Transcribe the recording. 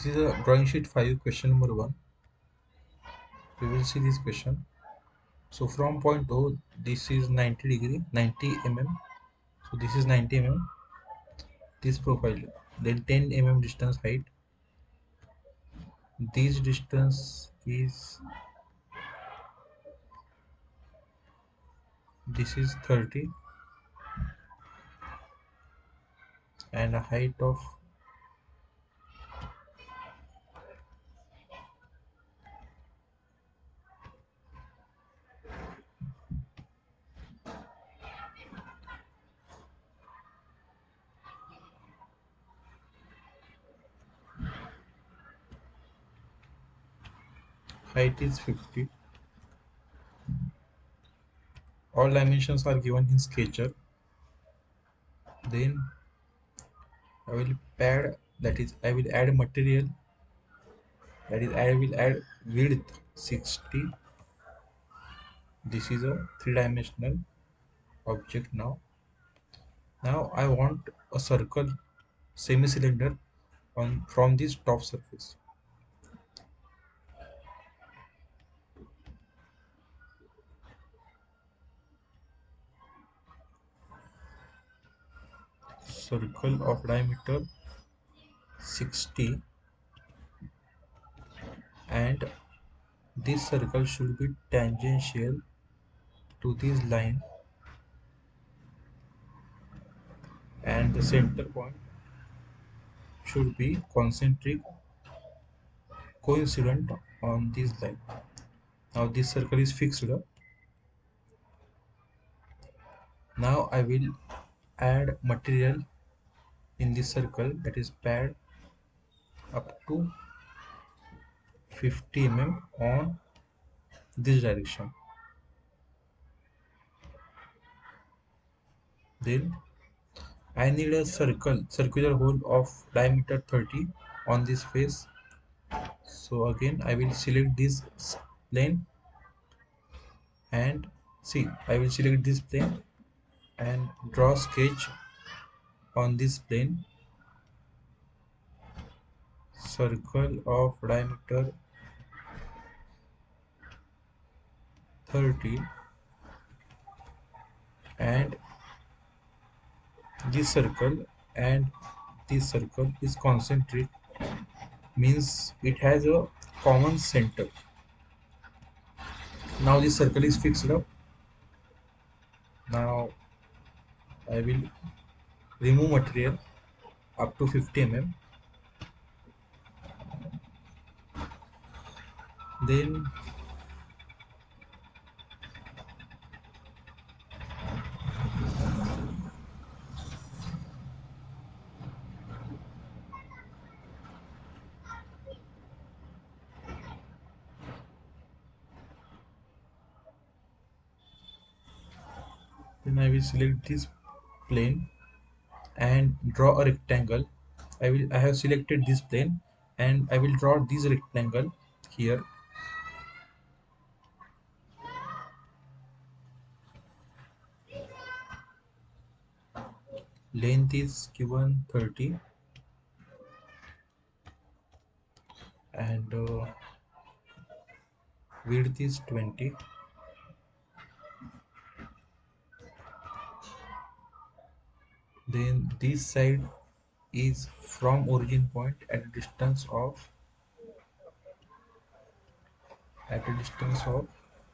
This is a drawing sheet 5, question number 1. We will see this question. So from point O, this is 90 degree, 90 mm. So this is 90 mm. This profile, then 10 mm distance height. This distance is, this is 30, and a height of height is 50. All dimensions are given in sketcher. Then I will pad, that is I will add material, that is I will add width 60. This is a three-dimensional object. Now I want a circle, semi-cylinder on from this top surface. Circle of diameter 60, and this circle should be tangential to this line, and the center point should be concentric coincident on this line. Now this circle is fixed. Now I will add material in this circle, that is pad up to 50 mm on this direction. Then I need a circular hole of diameter 30 on this face. So again I will select this plane, and see, I will select this plane and draw sketch on this plane. Circle of diameter 30, and this circle and this circle is concentric, means it has a common center. Now this circle is fixed up. Now I will remove material up to 50 mm. Then I will select this plane and draw a rectangle. I have selected this plane, and I will draw this rectangle here. Length is given 30, and width is 20. Then this side is from origin point at a distance of